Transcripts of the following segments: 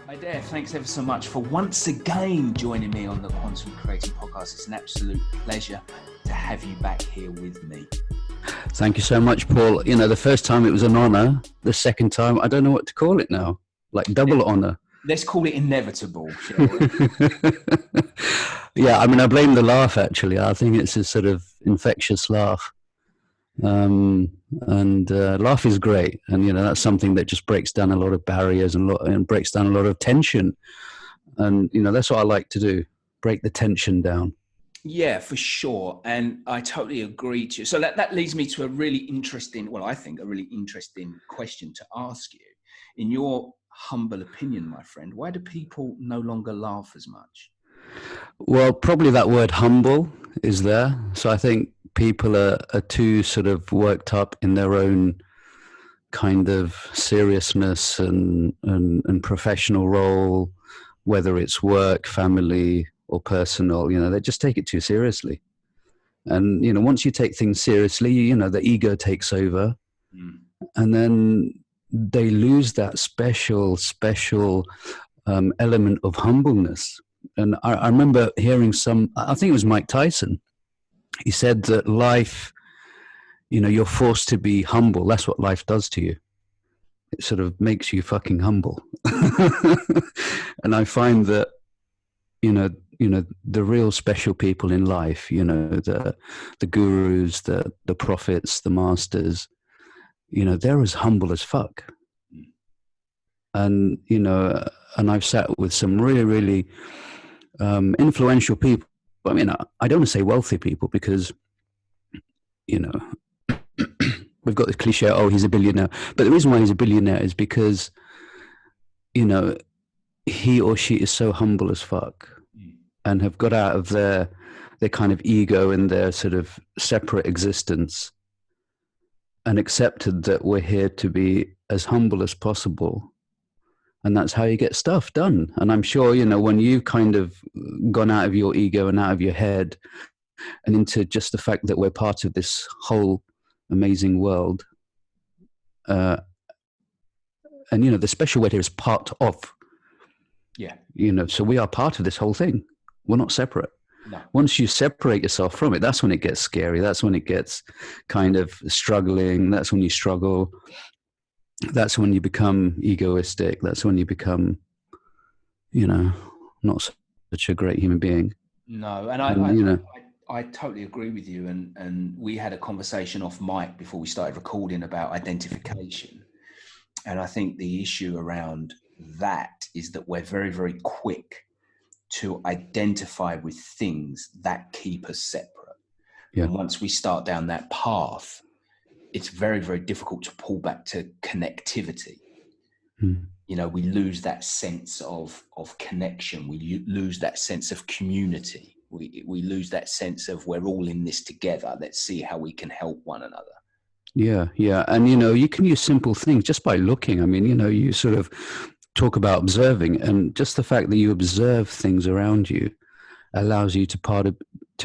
Haidar, thanks ever so much for once again joining me on the Quantum Creating Podcast. It's an absolute pleasure to have you back here with me. Thank you so much, Paul. You know, the first time it was an honor. The second time, I don't know what to call it now. Like double honor. Let's call it inevitable, shall we? Yeah, I mean, I blame the laugh, actually. I think it's a sort of infectious laugh. Laugh is great. And, you know, that's something that just breaks down a lot of barriers and breaks down a lot of tension. And, you know, that's what I like to do, break the tension down. Yeah, for sure. And I totally agree to you. So that leads me to a really interesting, well, I think a really interesting question to ask you. In your humble opinion, my friend, why do people no longer laugh as much? Well, probably that word humble is there. So I think people are too sort of worked up in their own kind of seriousness and professional role, whether it's work, family, or personal. You know, they just take it too seriously. And, you know, once you take things seriously, you know, the ego takes over. And then they lose that special element of humbleness. And I remember hearing I think it was Mike Tyson. He said that life, you know, you're forced to be humble. That's what life does to you. It sort of makes you fucking humble. And I find that, you know, the real special people in life, you know, the gurus, the prophets, the masters, you know, they're as humble as fuck. And, you know, and I've sat with some really, really influential people. I mean, I don't want to say wealthy people because, you know, we've got this cliche, oh, he's a billionaire. But the reason why he's a billionaire is because, you know, he or she is so humble as fuck and have got out of their kind of ego and their sort of separate existence and accepted that we're here to be as humble as possible. And that's how you get stuff done. And I'm sure, you know, when you've kind of gone out of your ego and out of your head and into just the fact that we're part of this whole amazing world. And, you know, the special word here is part of. Yeah. You know, so we are part of this whole thing. We're not separate. No. Once you separate yourself from it, that's when it gets scary. That's when it gets kind of struggling. That's when you struggle. That's when you become egoistic. That's when you become, you know, not such a great human being. No, and I totally agree with you. And we had a conversation off mic before we started recording about identification. And I think the issue around that is that we're very, very quick to identify with things that keep us separate. Yeah. And once we start down that path, it's very, very difficult to pull back to connectivity. You know, we lose that sense of connection. We lose that sense of community. We lose that sense of we're all in this together. Let's see how we can help one another. Yeah, yeah. And, you know, you can use simple things just by looking. I mean, you know, you sort of talk about observing, and just the fact that you observe things around you allows you to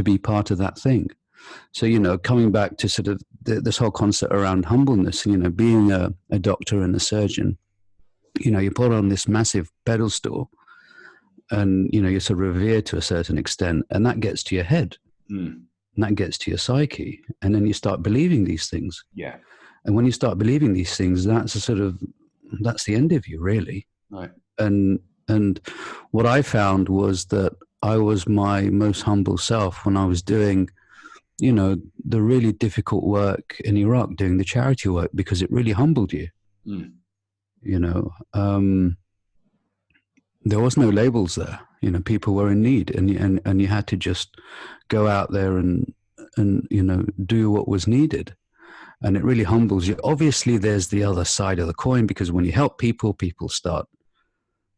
be part of that thing. So, you know, coming back to sort of this whole concept around humbleness, you know, being a doctor and a surgeon, you know, you put on this massive pedestal and, you know, you're sort of revered to a certain extent, and that gets to your head and that gets to your psyche. And then you start believing these things. Yeah. And when you start believing these things, that's the end of you, really. Right. And what I found was that I was my most humble self when I was doing, you know, the really difficult work in Iraq, doing the charity work, because it really humbled you. You know, there was no labels there. You know, people were in need, and you had to just go out there and you know, do what was needed. And it really humbles you. Obviously, there's the other side of the coin, because when you help people, people start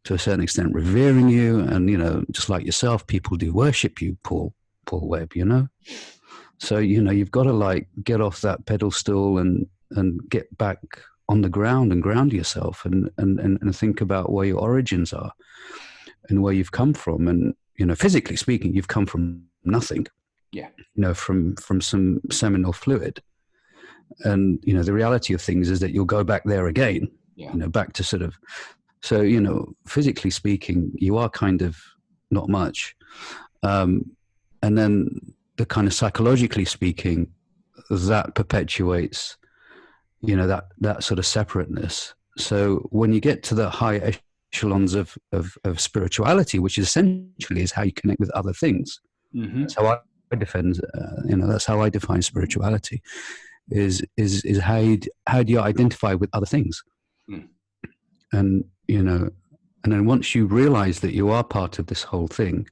to a certain extent revering you, and, you know, just like yourself, people do worship you, Paul Webb, you know. So, you know, you've got to like get off that pedestal and get back on the ground and ground yourself and think about where your origins are and where you've come from. And, you know, physically speaking, you've come from nothing. Yeah. You know, from some seminal fluid. And, you know, the reality of things is that you'll go back there again, you know, back to sort of So, physically speaking, you are kind of not much. And then the kind of psychologically speaking, that perpetuates, that sort of separateness. So when you get to the high echelons of spirituality, which essentially is how you connect with other things. Mm-hmm. That's how I defend, that's how I define spirituality, is how do you identify with other things? Mm. And, and then once you realize that you are part of this whole thing,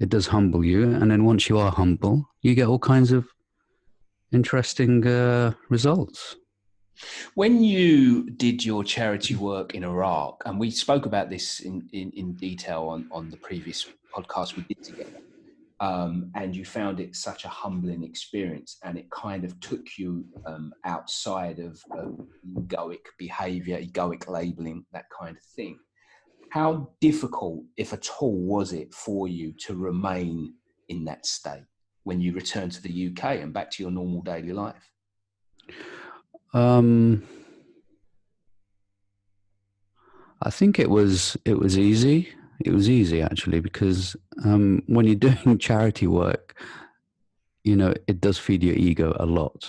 it does humble you. And then once you are humble, you get all kinds of interesting results. When you did your charity work in Iraq, and we spoke about this in detail on the previous podcast we did together, and you found it such a humbling experience, and it kind of took you outside of egoic behavior, egoic labeling, that kind of thing. How difficult, if at all, was it for you to remain in that state when you returned to the UK and back to your normal daily life? I think it was easy. It was easy, actually, because when you're doing charity work, it does feed your ego a lot.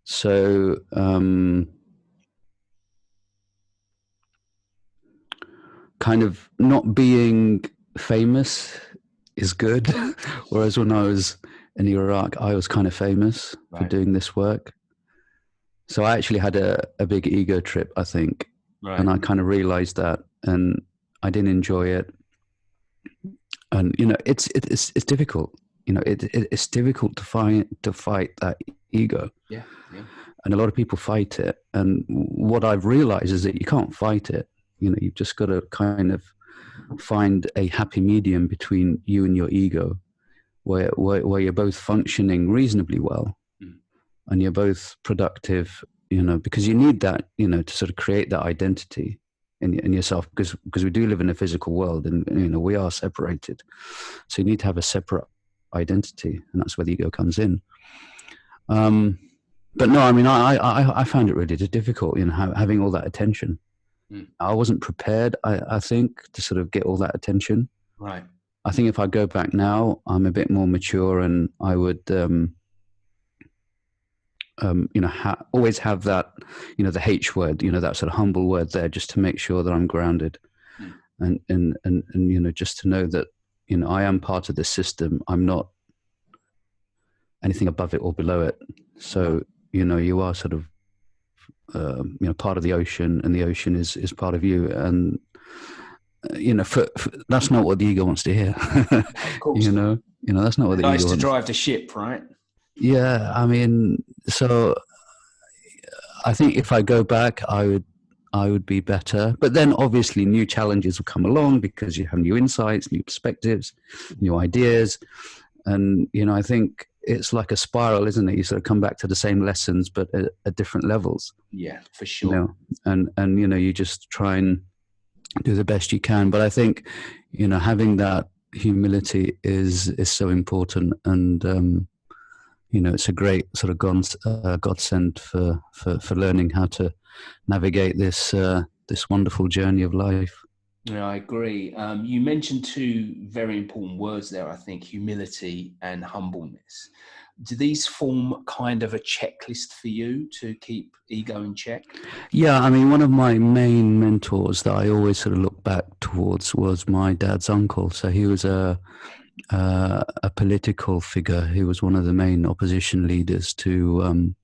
So kind of not being famous is good. Whereas when I was in Iraq, I was kind of famous for doing this work. So I actually had a big ego trip, I think. Right. And I kind of realized that, and I didn't enjoy it. And, it's difficult. It's difficult to fight that ego. Yeah. And a lot of people fight it. And what I've realized is that you can't fight it. You've just got to kind of find a happy medium between you and your ego, where you're both functioning reasonably well, and you're both productive, because you need that, to sort of create that identity in yourself, because we do live in a physical world, and we are separated. So you need to have a separate identity, and that's where the ego comes in. But no, I mean, I found it really difficult, having all that attention. I wasn't prepared, I think, to sort of get all that attention. Right. I think if I go back now, I'm a bit more mature, and I would, always have that, the H word, that sort of humble word there, just to make sure that I'm grounded, and just to know that, I am part of the system. I'm not anything above it or below it. So, you are sort of, part of the ocean, and the ocean is part of you. And, for that's not what the ego wants to hear. Of course. That's not what the ego wants. To drive the ship, right? Yeah. I mean, so I think if I go back, I would be better. But then obviously new challenges will come along, because you have new insights, new perspectives, new ideas. And, I think it's like a spiral, isn't it? You sort of come back to the same lessons, but at different levels. Yeah, for sure. And you just try and do the best you can. But I think, having that humility is so important. And, it's a great sort of godsend for learning how to navigate this wonderful journey of life. Yeah, I agree. You mentioned two very important words there, I think: humility and humbleness. Do these form kind of a checklist for you to keep ego in check? Yeah, I mean, one of my main mentors that I always sort of look back towards was my dad's uncle. So he was a political figure. He was one of the main opposition leaders to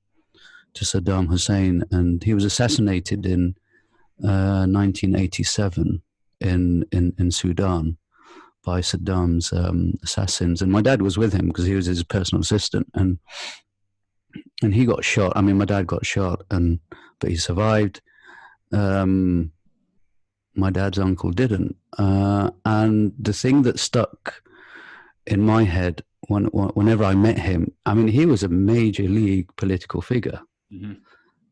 Saddam Hussein, and he was assassinated in 1987 in Sudan by Saddam's assassins. And my dad was with him because he was his personal assistant, and he got shot. I mean, my dad got shot, but he survived. My dad's uncle didn't. And the thing that stuck in my head whenever I met him, I mean, he was a major league political figure. Mm-hmm.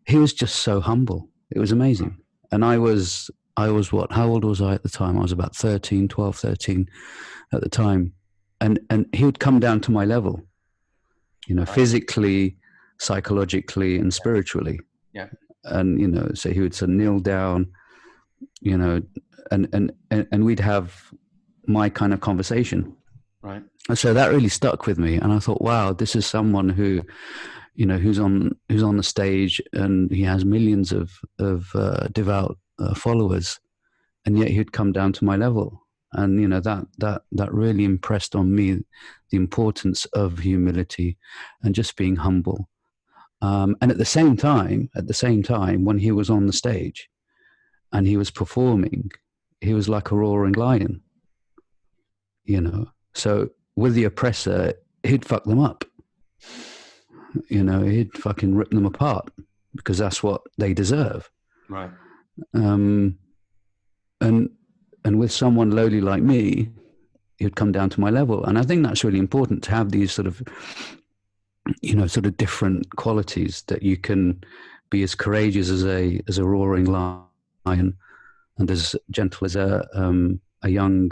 He was just so humble. It was amazing. And I was what? How old was I at the time? I was about 12, 13 at the time. And he would come down to my level, physically, psychologically, and spiritually. Yeah. And, so he would sort of kneel down, you know, and we'd have my kind of conversation. Right. And so that really stuck with me. And I thought, wow, this is someone who, you know, who's on the stage, and he has millions of devout followers, and yet he'd come down to my level. And, you know, that really impressed on me the importance of humility and just being humble. And at the same time, when he was on the stage and he was performing, he was like a roaring lion, you know. So with the oppressor, he'd fuck them up. You know, he'd fucking rip them apart because that's what they deserve. Right. And with someone lowly like me, he'd come down to my level. And I think that's really important, to have these sort of, you know, sort of different qualities, that you can be as courageous as a roaring lion and as gentle as a young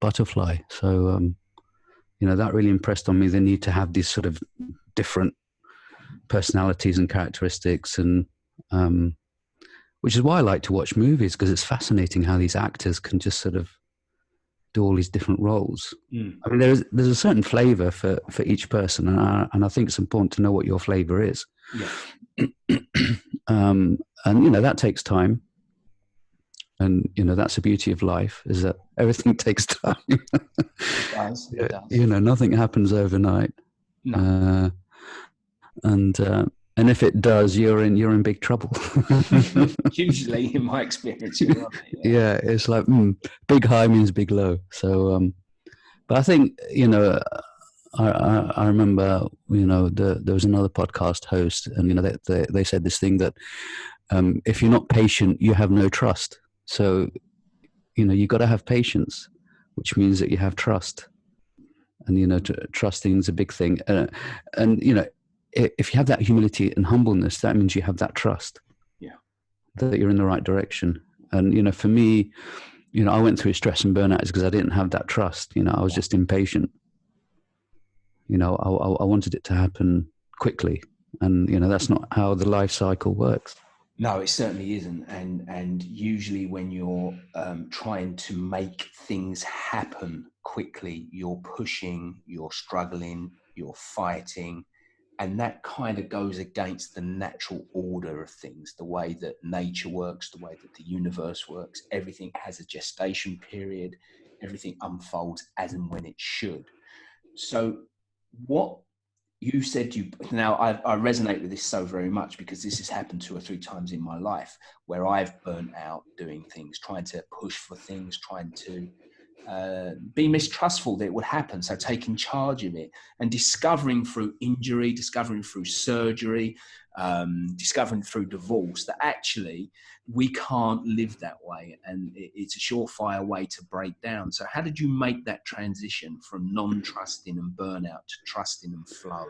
butterfly. So, you know, that really impressed on me the need to have these sort of different personalities and characteristics, and which is why I like to watch movies, because it's fascinating how these actors can just sort of do all these different roles. I mean, there's a certain flavor for each person, and I think it's important to know what your flavor is. Yeah. And you know, that takes time. And, you know, that's the beauty of life, is that everything takes time. It does. You know, nothing happens overnight. No. And if it does, you're in big trouble. Usually, in my experience, yeah, it's like big high means big low. So, but I think, you know, I remember, you know, there was another podcast host, and, you know, they said this thing that if you're not patient, you have no trust. So, you know, you got to have patience, which means that you have trust. And, you know, trusting is a big thing. And, you know, if you have that humility and humbleness, that means you have that trust. Yeah. That you're in the right direction. And, you know, for me, you know, I went through stress and burnout because I didn't have that trust. You know, I was just impatient. You know, I wanted it to happen quickly. And, you know, that's not how the life cycle works. No, it certainly isn't. And usually when you're trying to make things happen quickly, you're pushing, you're struggling, you're fighting. And that kind of goes against the natural order of things, the way that nature works, the way that the universe works. Everything has a gestation period. Everything unfolds as and when it should. So what you said, now I resonate with this so very much, because this has happened 2 or 3 times in my life where I've burnt out doing things, trying to push for things, trying to be mistrustful that it would happen. So taking charge of it and discovering through injury, discovering through surgery, discovering through divorce that actually we can't live that way, and it's a surefire way to break down. So how did you make that transition from non-trusting and burnout to trusting and flow?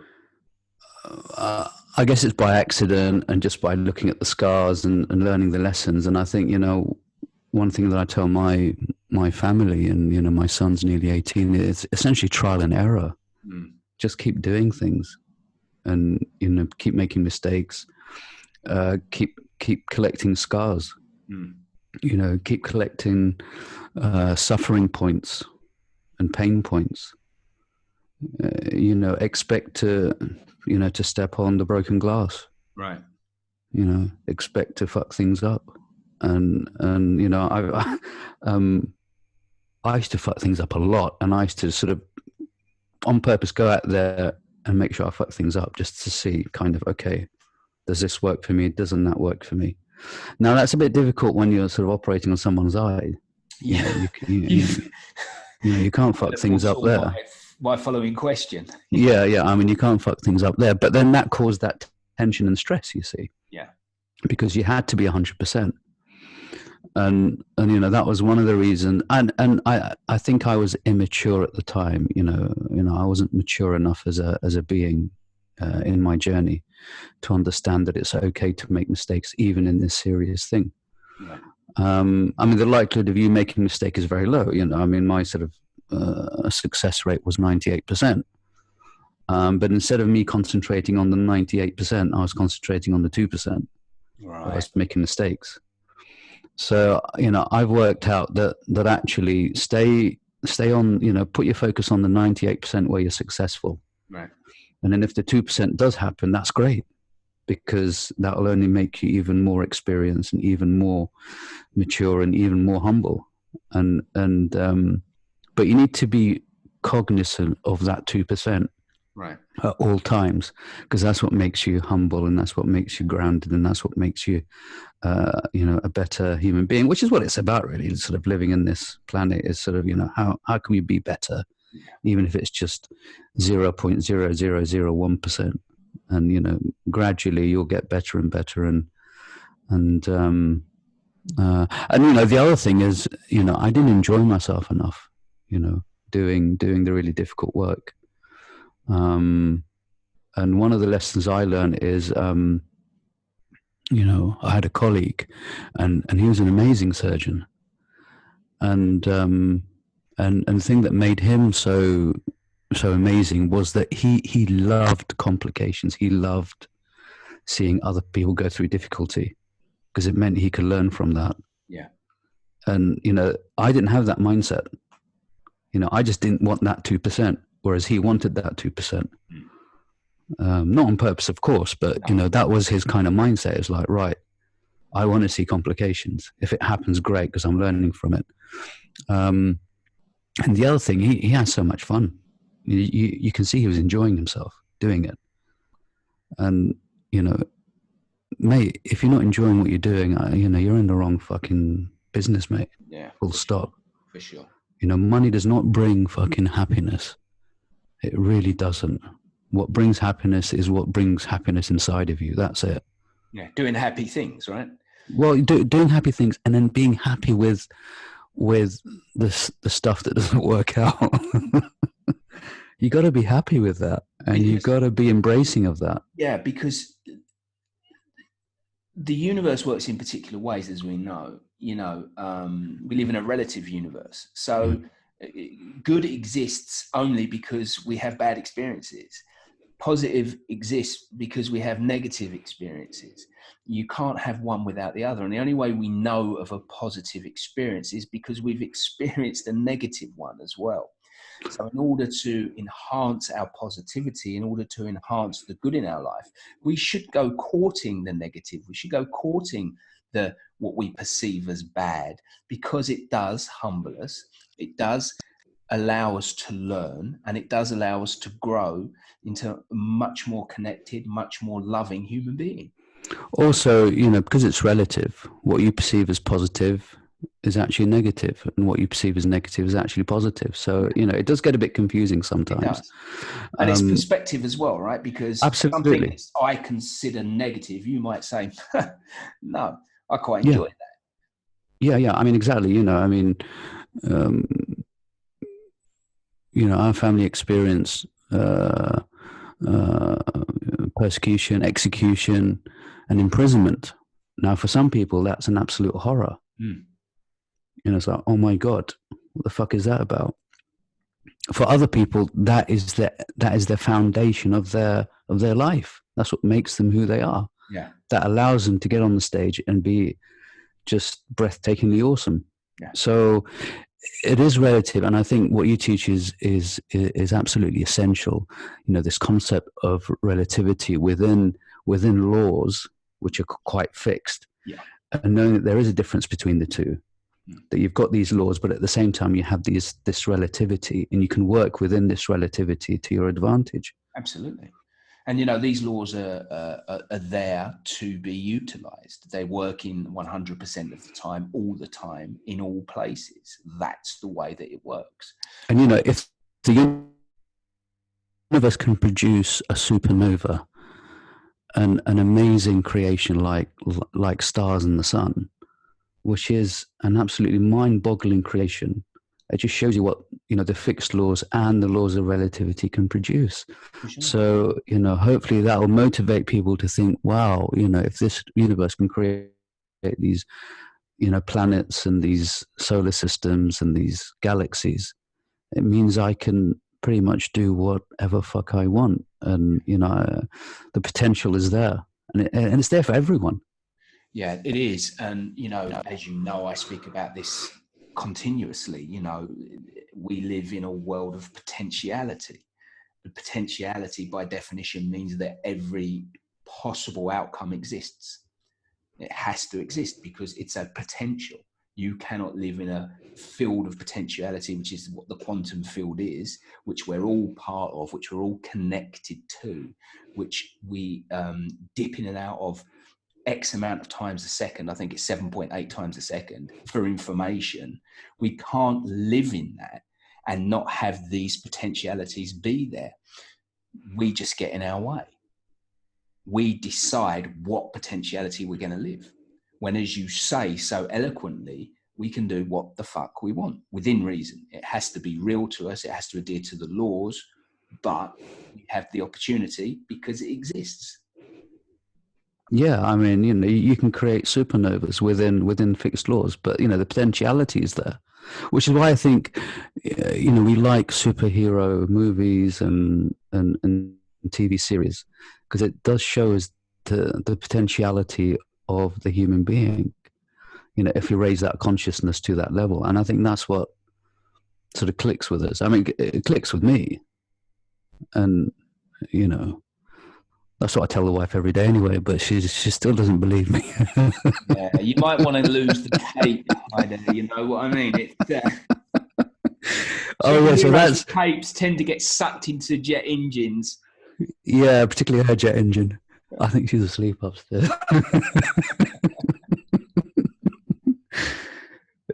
I guess it's by accident and just by looking at the scars and learning the lessons. And I think, you know, one thing that I tell my family, and, you know, my son's nearly 18, is essentially trial and error. Just keep doing things, and, you know, keep making mistakes, keep collecting scars, you know, keep collecting suffering points and pain points. You know, expect to step on the broken glass. Right. You know, expect to fuck things up. And you know, I used to fuck things up a lot, and I used to sort of on purpose go out there and make sure I fuck things up, just to see kind of, okay, does this work for me? Doesn't that work for me? Now that's a bit difficult when you're sort of operating on someone's eye. Yeah. You can't fuck things up there. My following question. Yeah. I mean, you can't fuck things up there, but then that caused that tension and stress, you see. Yeah. Because you had to be 100%. And you know, that was one of the reasons. And I think I was immature at the time. You know, I wasn't mature enough as a being in my journey to understand that it's okay to make mistakes, even in this serious thing. Right. I mean, the likelihood of you making a mistake is very low. You know, I mean, my sort of success rate was 98%. But instead of me concentrating on the 98%, I was concentrating on the 2%. Right. I was making mistakes. So, I've worked out that actually stay on, put your focus on the 98% where you're successful. Right. And then if the 2% does happen, that's great, because that will only make you even more experienced and even more mature and even more humble. But you need to be cognizant of that 2%. Right. At all times, because that's what makes you humble, and that's what makes you grounded, and that's what makes you a better human being, which is what it's about, really. It's sort of living in this planet is sort of, how can we be better, even if it's just 0.0001%, and gradually you'll get better and better. And the other thing is, I didn't enjoy myself enough, doing the really difficult work. And one of the lessons I learned is, I had a colleague, and he was an amazing surgeon. And the thing that made him so amazing was that he loved complications. He loved seeing other people go through difficulty, because it meant he could learn from that. Yeah. And, I didn't have that mindset. I just didn't want that 2%. Whereas he wanted that 2%, not on purpose, of course, but that was his kind of mindset. It's like, right, I want to see complications. If it happens, great, because I'm learning from it. And the other thing, he has so much fun. You can see he was enjoying himself doing it. And mate, if you're not enjoying what you're doing, you're in the wrong fucking business, mate. Yeah. Full stop. For sure. Money does not bring fucking happiness. It really doesn't. What brings happiness is what brings happiness inside of you. That's it. Yeah, doing happy things, right? Well, doing happy things, and then being happy with the stuff that doesn't work out. You got to be happy with that, and you got to be embracing of that. Yeah, because the universe works in particular ways, as we know. We live in a relative universe, so. Good exists only because we have bad experiences. Positive exists because we have negative experiences. You can't have one without the other. And the only way we know of a positive experience is because we've experienced a negative one as well. So in order to enhance our positivity, in order to enhance the good in our life, we should go courting the negative. We should go courting what we perceive as bad, because it does humble us. It does allow us to learn, and it does allow us to grow into a much more connected, much more loving human being. Also, because it's relative, what you perceive as positive is actually negative, and what you perceive as negative is actually positive. So, it does get a bit confusing sometimes. It does. And it's perspective as well, right? Because absolutely. Something I consider negative, you might say, no, I quite enjoy that. Yeah. I mean, exactly. Our family experienced persecution, execution, and imprisonment. Now, for some people, that's an absolute horror. It's like, oh my God, what the fuck is that about? For other people, that is the foundation of their life. That's what makes them who they are. Yeah. That allows them to get on the stage and be just breathtakingly awesome. Yeah. So it is relative, and I think what you teach is absolutely essential. This concept of relativity within laws which are quite fixed, and knowing that there is a difference between the two. That you've got these laws, but at the same time you have this relativity, and you can work within this relativity to your advantage. Absolutely. And, these laws are there to be utilized. They work in 100% of the time, all the time, in all places. That's the way that it works. And, if the universe can produce a supernova, an amazing creation like stars in the sun, which is an absolutely mind-boggling creation, it just shows you what, the fixed laws and the laws of relativity can produce. Sure. So, hopefully that will motivate people to think, wow, if this universe can create these, planets and these solar systems and these galaxies, it means I can pretty much do whatever fuck I want. And, the potential is there, and it's there for everyone. Yeah, it is. And, you know, as you know, I speak about this continuously. You know, we live in a world of potentiality. The potentiality, by definition, means that every possible outcome exists. It has to exist because it's a potential. You cannot live in a field of potentiality, which is what the quantum field is, which we're all part of, which we're all connected to, which we dip in and out of X amount of times a second. I think it's 7.8 times a second for information. We can't live in that and not have these potentialities be there. We just get in our way. We decide what potentiality we're going to live. When, as you say so eloquently, we can do what the fuck we want within reason. It has to be real to us. It has to adhere to the laws, but we have the opportunity because it exists. Yeah, I mean, you know, you can create supernovas within fixed laws, but you know, the potentiality is there, which is why I think, you know, we like superhero movies and TV series, because it does show us the potentiality of the human being. You know, if you raise that consciousness to that level, and I think that's what sort of clicks with us. I mean, it clicks with me, and you know. That's what I tell the wife every day anyway, but she still doesn't believe me. Yeah, you might want to lose the cape, Haidar, you know what I mean? It's, Oh yeah, so that's capes tend to get sucked into jet engines. yeah, particularly her jet engine. I think she's asleep upstairs.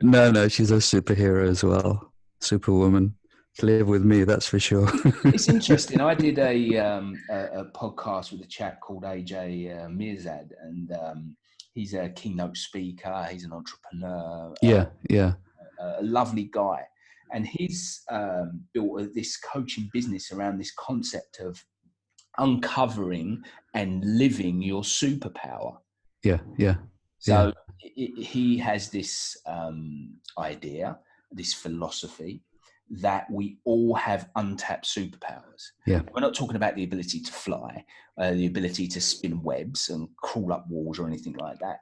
No, she's a superhero as well, superwoman. To live with me, that's for sure. It's interesting. I did a podcast with a chap called AJ Mirzad, and he's a keynote speaker. He's an entrepreneur. Yeah. A lovely guy, and he's built this coaching business around this concept of uncovering and living your superpower. Yeah. So he has this idea, this philosophy, that we all have untapped superpowers. Yeah. We're not talking about the ability to fly, the ability to spin webs and crawl up walls or anything like that.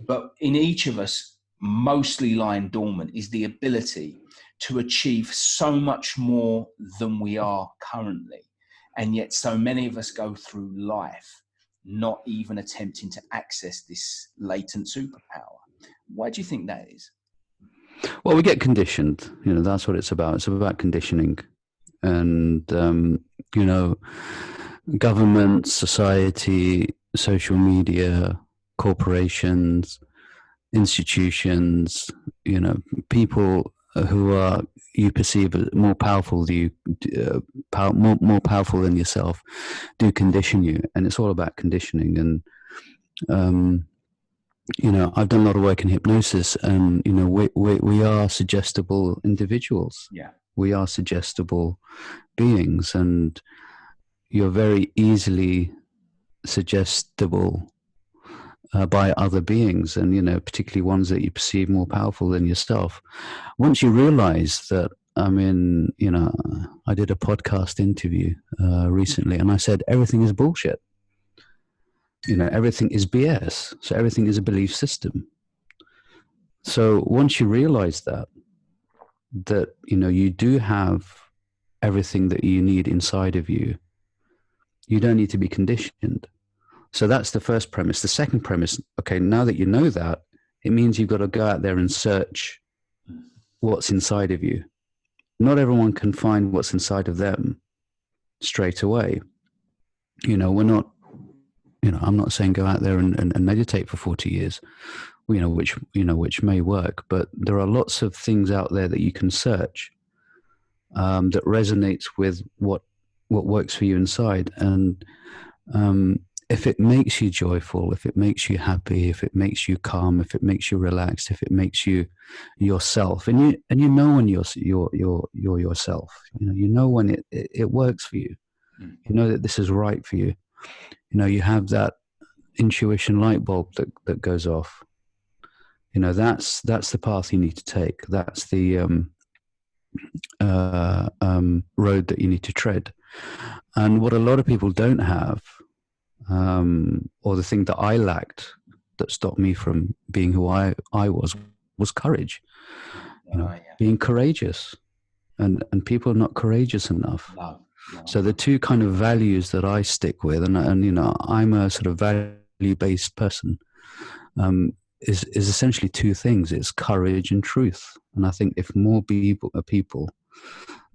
But in each of us, mostly lying dormant, is the ability to achieve so much more than we are currently. And yet so many of us go through life not even attempting to access this latent superpower. Why do you think that is? Well, we get conditioned. You know, that's what it's about. It's about conditioning. And, you know, government, society, social media, corporations, institutions, you know, people who are you perceive as more powerful than you, more powerful than yourself, do condition you, and it's all about conditioning. And you know, I've done a lot of work in hypnosis, and you know, we are suggestible individuals. Yeah, we are suggestible beings, and you're very easily suggestible by other beings, and you know, particularly ones that you perceive more powerful than yourself. Once you realize that, I mean, you know, I did a podcast interview recently, and I said everything is bullshit. You know, everything is BS. So everything is a belief system. So once you realize that you know, you do have everything that you need inside of you, you don't need to be conditioned. So that's the first premise. The second premise, okay, now that you know that, it means you've got to go out there and search what's inside of you. Not everyone can find what's inside of them straight away. You know, we're not, you know, I'm not saying go out there and meditate for 40 years, you know, which may work, but there are lots of things out there that you can search that resonates with what works for you inside. And if it makes you joyful, if it makes you happy, if it makes you calm, if it makes you relaxed, if it makes you yourself, and you know when you're yourself, you know when it works for you, you know that this is right for you. You know, you have that intuition light bulb that goes off. You know, that's the path you need to take. That's the road that you need to tread. And what a lot of people don't have, or the thing that I lacked that stopped me from being who I was courage. Being courageous, and people are not courageous enough. No. So the two kind of values that I stick with, and I'm a sort of value-based person, is essentially two things. It's courage and truth. And I think if more people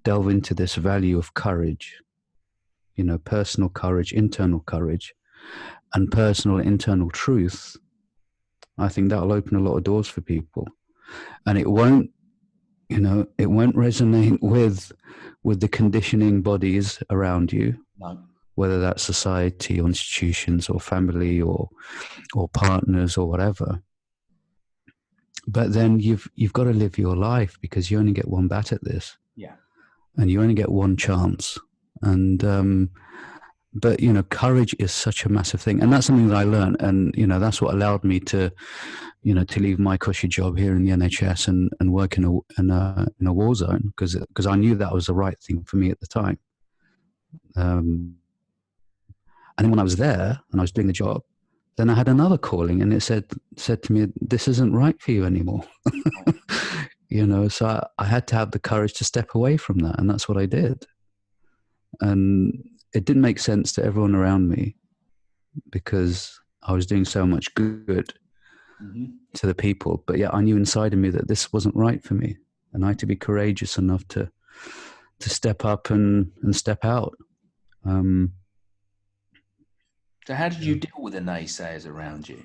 delve into this value of courage, personal courage, internal courage, and personal internal truth, I think that'll open a lot of doors for people. And it won't resonate with the conditioning bodies around you, no. Whether that's society or institutions or family or partners or whatever. But then you've got to live your life, because you only get one bat at this. Yeah. And you only get one chance. And but courage is such a massive thing, and that's something that I learned, and that's what allowed me to to leave my cushy job here in the NHS and work in a war zone, because I knew that was the right thing for me at the time. And then when I was there and I was doing the job, then I had another calling, and it said to me, "This isn't right for you anymore." So I had to have the courage to step away from that, and that's what I did. And it didn't make sense to everyone around me, because I was doing so much good to the people. But yeah, I knew inside of me that this wasn't right for me, and I had to be courageous enough to step up and step out. So how did you deal with the naysayers around you?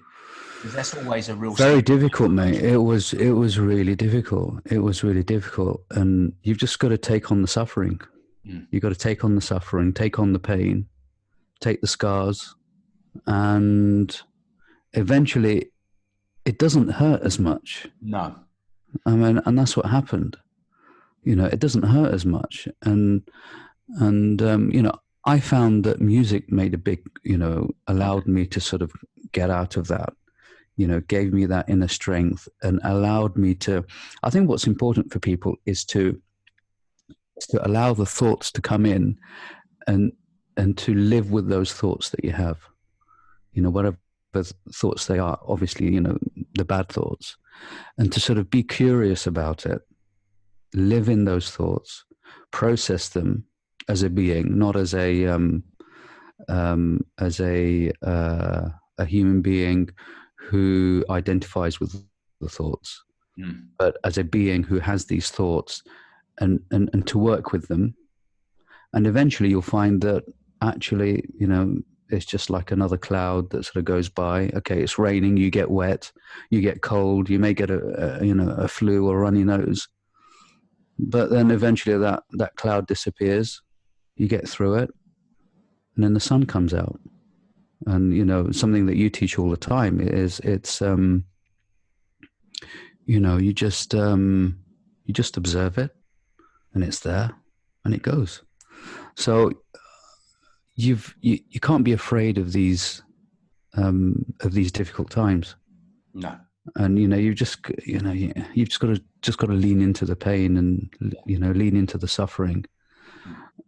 Because that's always a real... Very difficult, mate. It was really difficult. It was really difficult. And you've just got to take on the suffering. You've got to take on the suffering, take on the pain, take the scars, and eventually it doesn't hurt as much. No. I mean, and that's what happened. It doesn't hurt as much. And I found that music made a big, allowed me to sort of get out of that, gave me that inner strength and allowed me to, I think what's important for people is to allow the thoughts to come in and to live with those thoughts that you have, whatever thoughts they are, obviously, the bad thoughts, and to sort of be curious about it, live in those thoughts, process them as a being, not as a human being who identifies with the thoughts, but as a being who has these thoughts, and to work with them. And eventually you'll find that actually, it's just like another cloud that sort of goes by. Okay, it's raining, you get wet, you get cold, you may get a flu or runny nose. But then eventually that cloud disappears, you get through it, and then the sun comes out. And, something that you teach all the time is you just observe it, and it's there, and it goes. So you can't be afraid of these difficult times. No. And you've just got to lean into the pain and lean into the suffering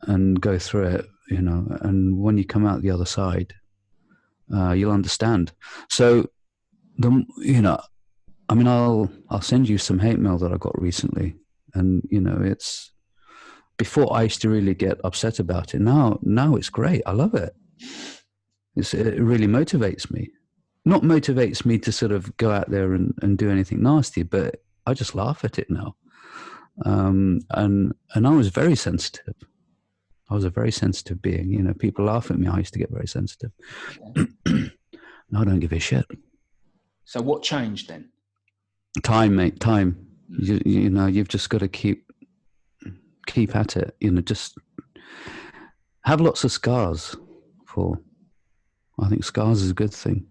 and go through it. And when you come out the other side, you'll understand. So I'll send you some hate mail that I got recently, and it's. Before I used to really get upset about it. Now it's great. I love it. It really motivates me. Not motivates me to sort of go out there and do anything nasty, but I just laugh at it now. And I was very sensitive. I was a very sensitive being. People laugh at me. I used to get very sensitive. Now I don't give a shit. So what changed then? Time, mate. Time. You've just got to keep at it, just have lots of scars. I think scars is a good thing.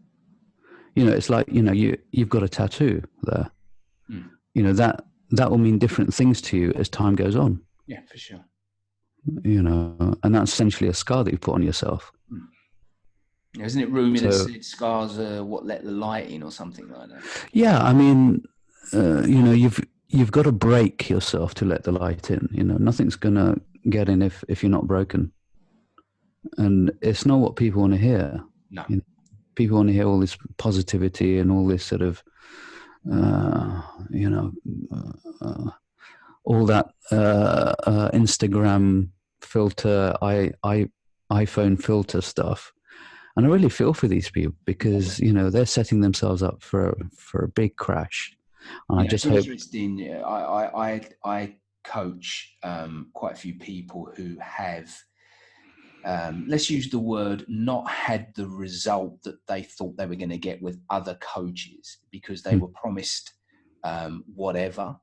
It's like, you've got a tattoo there. That will mean different things to you as time goes on. Yeah, for sure. And that's essentially a scar that you put on yourself. Isn't it Rumi that said scars what let the light in or something like that? Yeah, I mean, you've got to break yourself to let the light in. Nothing's going to get in if you're not broken. And it's not what people want to hear. No. people want to hear all this positivity and all this sort of, you know, all that Instagram filter, iPhone filter stuff. And I really feel for these people because, you know, they're setting themselves up for a big crash. And I just hope. Interesting. I coach quite a few people who have, let's use the word, not had the result that they thought they were going to get with other coaches because they were promised whatever,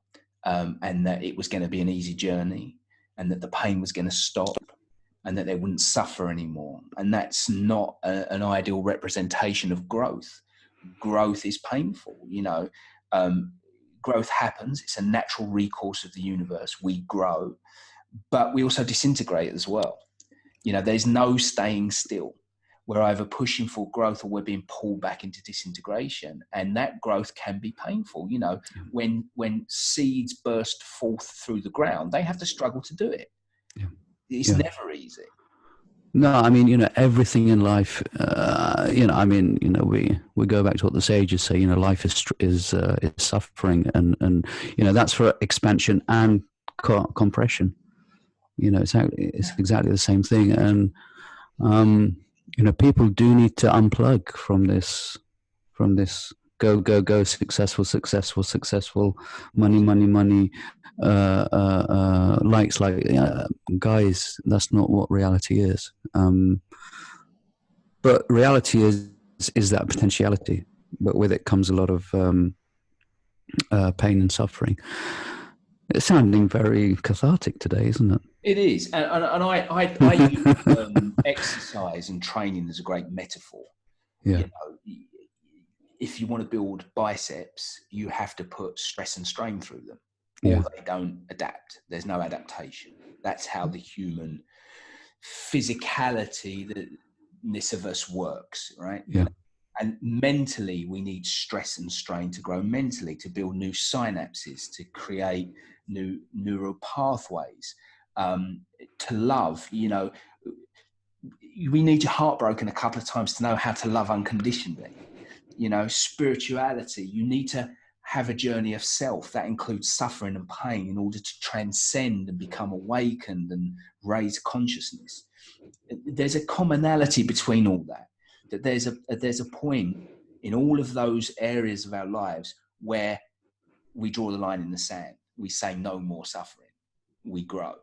and that it was going to be an easy journey and that the pain was going to stop and that they wouldn't suffer anymore. And that's not an ideal representation of growth. Growth is painful, you know. Growth happens. It's a natural recourse of the universe. We grow, but we also disintegrate as well. You know, there's no staying still. We're either pushing for growth or we're being pulled back into disintegration. And that growth can be painful. You know, when seeds burst forth through the ground, they have to struggle to do it. Yeah. It's never easy. No, I mean, you know, everything in life, you know, I mean, you know, we go back to what the sages say, you know, life is suffering and, you know, that's for expansion and compression. You know, it's exactly the same thing. And, you know, people do need to unplug from this go, successful, money, likes, guys, that's not what reality is. But reality is that potentiality, but with it comes a lot of pain and suffering. It's sounding very cathartic today, isn't it? It is, and I use exercise and training as a great metaphor. Yeah. You know, if you want to build biceps, you have to put stress and strain through them, or they don't adapt. There's no adaptation. That's how the human physicality, this of us works, right? Yeah. And mentally, we need stress and strain to grow mentally, to build new synapses, to create new neural pathways, to love. You know, we need your heart broken a couple of times to know how to love unconditionally. You know, spirituality, you need to have a journey of self that includes suffering and pain in order to transcend and become awakened and raise consciousness. There's a commonality between all that. That there's a point in all of those areas of our lives where we draw the line in the sand. We say no more suffering. We grow,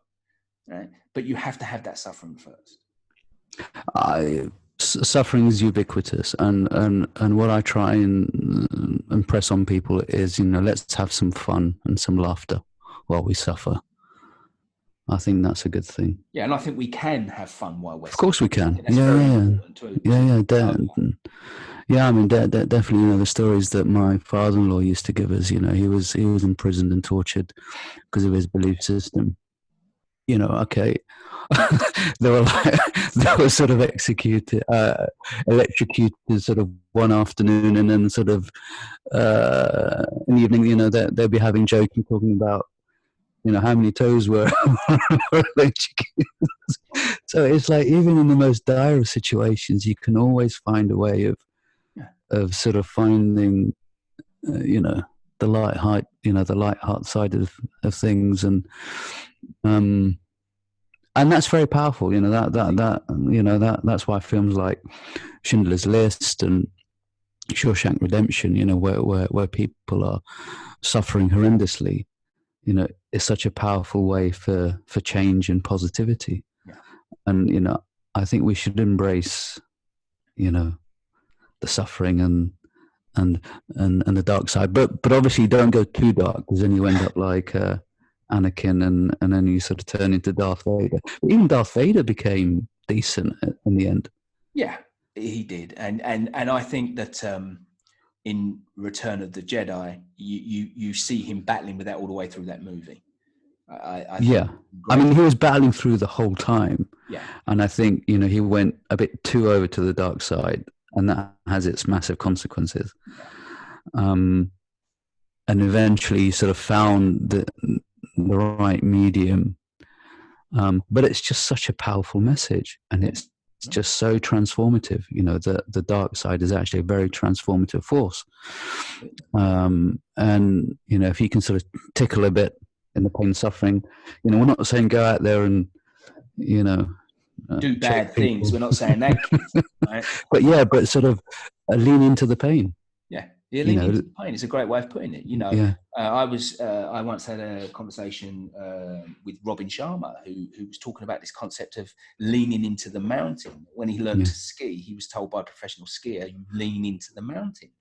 right? But you have to have that suffering first. Suffering is ubiquitous, and what I try and impress on people is, you know, let's have some fun and some laughter while we suffer. I think that's a good thing. Yeah, and I think we can have fun while we're. Of course we can. Yeah. I mean, definitely. You know, the stories that my father-in-law used to give us. You know, he was imprisoned and tortured because of his belief system. You know, okay, they were sort of electrocuted sort of one afternoon, and then sort of in the evening, you know, they'll be having joking, talking about, you know, how many toes were electrocuted. So it's like, even in the most dire of situations, you can always find a way of sort of finding, you know, the light heart side of things, and that's very powerful. You know, that's why films like Schindler's List and Shawshank Redemption, you know, where people are suffering horrendously, you know, is such a powerful way for change and positivity. Yeah. And, you know, I think we should embrace, you know, the suffering and the dark side, but obviously don't go too dark, because then you end up like Anakin, and then you sort of turn into Darth Vader. But even Darth Vader became decent in the end. Yeah, he did, and I think that in Return of the Jedi, you see him battling with that all the way through that movie. I mean, he was battling through the whole time. Yeah, and I think, you know, he went a bit too over to the dark side, and that has its massive consequences. And eventually, he sort of found the right medium. But it's just such a powerful message, and it's just so transformative. You know, the dark side is actually a very transformative force. And, you know, if you can sort of tickle a bit in the pain and suffering, you know, we're not saying go out there and, you know, do bad things. We're not saying that, right? But sort of lean into the pain. Yeah, lean into the pain. It's a great way of putting it. You know, I once had a conversation with Robin Sharma, who was talking about this concept of leaning into the mountain. When he learned to ski, he was told by a professional skier, "You lean into the mountain."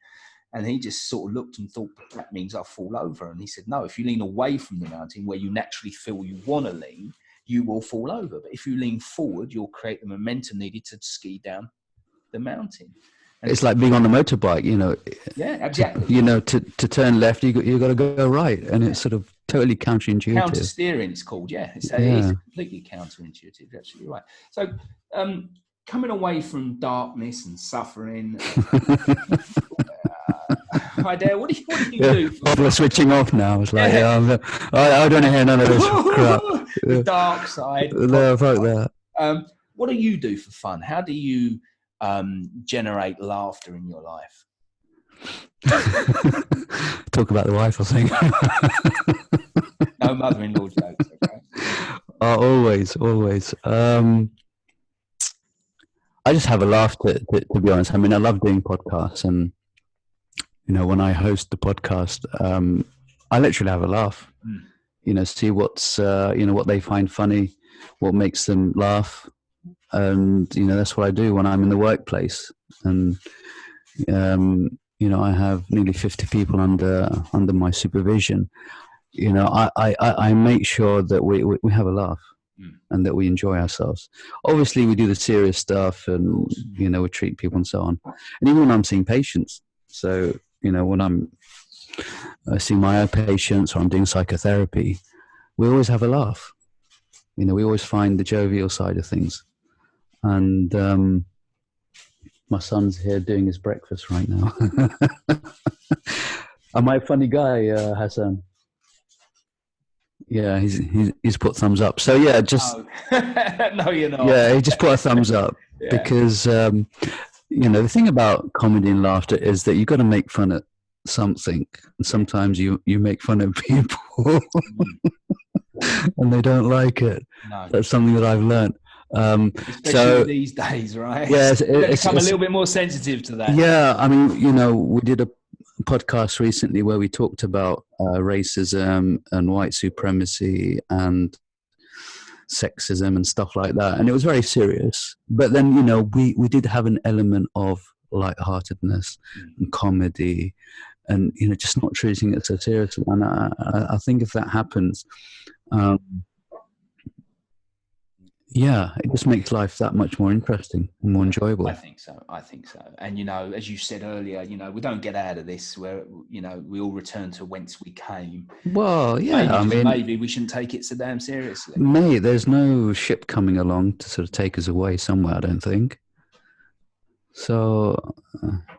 And he just sort of looked and thought, that means I'll fall over. And he said, no, if you lean away from the mountain where you naturally feel you want to lean, you will fall over. But if you lean forward, you'll create the momentum needed to ski down the mountain. And it's like being on a motorbike, you know. Yeah, exactly. To turn left, you got to go right, and it's sort of totally counterintuitive. Counter steering, it's called. It's completely counterintuitive. You're absolutely right. So, coming away from darkness and suffering. Haidar, what do you do? People are switching off now. It's like, I don't want to hear none of this crap. The dark side. No, fuck that. What do you do for fun? How do you generate laughter in your life? Talk about the wife, I think. No mother-in-law jokes, okay? Always. I just have a laugh, to be honest. I mean, I love doing podcasts, and you know, when I host the podcast, I literally have a laugh. You know, see what's what they find funny, what makes them laugh, and you know, that's what I do when I'm in the workplace. And you know, I have nearly 50 people under my supervision. You know, I make sure that we have a laugh and that we enjoy ourselves. Obviously, we do the serious stuff, and you know, we treat people and so on. And even when I'm seeing patients, so you know, when I'm seeing my own patients or I'm doing psychotherapy, we always have a laugh. You know, we always find the jovial side of things. And my son's here doing his breakfast right now. Am I a funny guy, Hassan? Yeah, he's put thumbs up. So yeah, just no, you're not. Yeah, he just put a thumbs up because you know, the thing about comedy and laughter is that you've got to make fun of something. And sometimes you make fun of people and they don't like it. No. That's something that I've learned. Especially these days, right? Yes, it's become a little bit more sensitive to that. Yeah, I mean, you know, we did a podcast recently where we talked about racism and white supremacy and sexism and stuff like that, and it was very serious. But then, you know, we did have an element of lightheartedness and comedy, and you know, just not treating it so seriously. And I think if that happens, it just makes life that much more interesting and more enjoyable. I think so. And, you know, as you said earlier, you know, we don't get out of this where, you know, we all return to whence we came. Well, yeah, maybe we shouldn't take it so damn seriously. Mate, there's no ship coming along to sort of take us away somewhere, I don't think. So,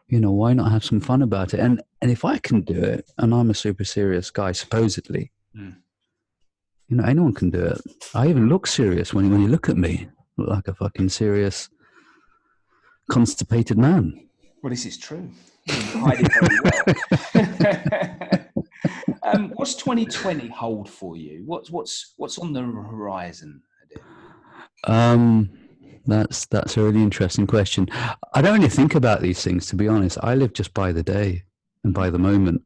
you know, why not have some fun about it? And if I can do it, and I'm a super serious guy, supposedly, you know, anyone can do it. I even look serious when you look at me. I look like a fucking serious, constipated man. Well, this is true. You hide it very well. What's 2020 hold for you? What's on the horizon? That's a really interesting question. I don't really think about these things, to be honest. I live just by the day and by the moment.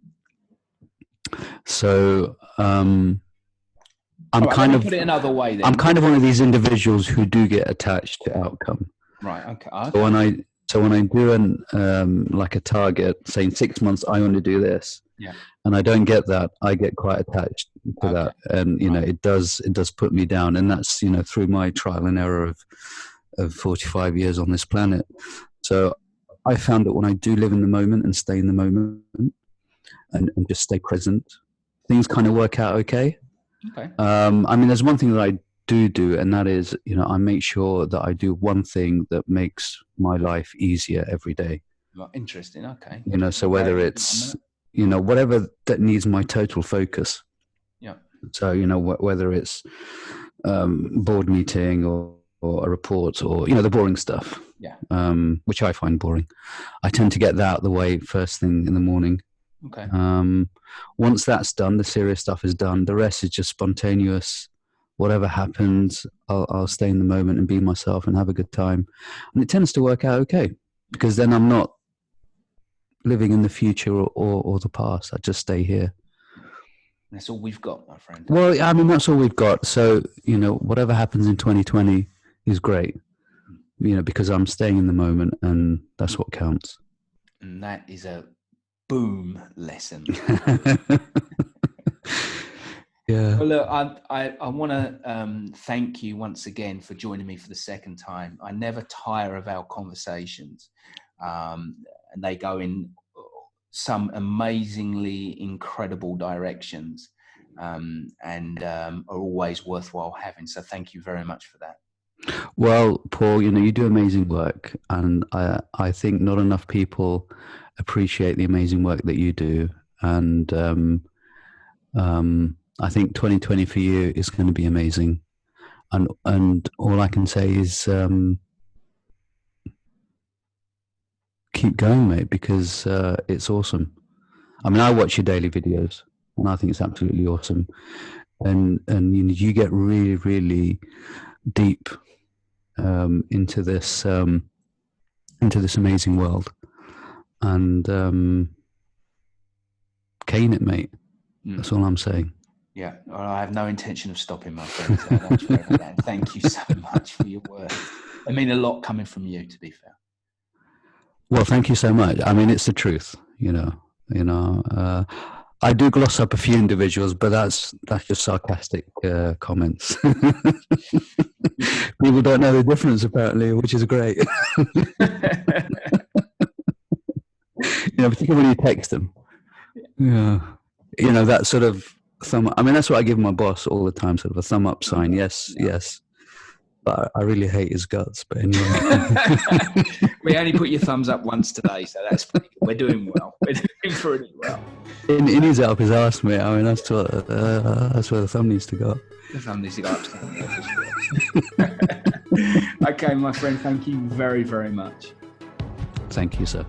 So, I'm kind of put it another way. Then. I'm kind of one of these individuals who do get attached to outcome. Right. Okay. So when I do like a target, say in 6 months I want to do this, and I don't get that, I get quite attached to that, and you know, it does put me down, and that's, you know, through my trial and error of 45 years on this planet. So I found that when I do live in the moment and stay in the moment and just stay present, things kind of work out okay. Okay. I mean, there's one thing that I do, and that is, you know, I make sure that I do one thing that makes my life easier every day. Well, interesting. Okay. You know, so whether it's, you know, whatever that needs my total focus. Yeah. So, you know, whether it's board meeting or a report, or the boring stuff. Yeah. Which I find boring. I tend to get that out of the way first thing in the morning. Okay. Once that's done, the serious stuff is done. The rest is just spontaneous. Whatever happens, I'll stay in the moment and be myself and have a good time. And it tends to work out okay, because then I'm not living in the future or the past. I just stay here. That's all we've got, my friend. Well, I mean, that's all we've got. So, whatever happens in 2020 is great, because I'm staying in the moment, and that's what counts. And that is a boom lesson. Yeah. Well, look, I want to thank you once again for joining me for the second time. I never tire of our conversations, and they go in some amazingly incredible directions, and are always worthwhile having. So thank you very much for that. Well, Paul, you do amazing work, and I think not enough people appreciate the amazing work that you do. And I think 2020 for you is going to be amazing. And all I can say is keep going, mate, because it's awesome. I mean, I watch your daily videos, and I think it's absolutely awesome. And you get really, really deep into this amazing world, and cane it, mate. That's all I'm saying. Yeah, well, I have no intention of stopping, my friend. So that's very good. Thank you so much for your words. I mean, a lot coming from you, to be fair. Well, thank you so much. I mean, it's the truth, I do gloss up a few individuals, but that's just sarcastic comments. People don't know the difference, apparently, which is great. Particularly when you text them. Yeah. That sort of thumb. I mean, that's what I give my boss all the time, sort of a thumb up sign. Yes, yes. But I really hate his guts. But anyway. We only put your thumbs up once today, so that's pretty good. We're doing well. We're doing pretty well. In his up his arse, mate. I mean, that's where the thumb needs to go. The thumb needs to go up. Okay, my friend. Thank you very, very much. Thank you, sir.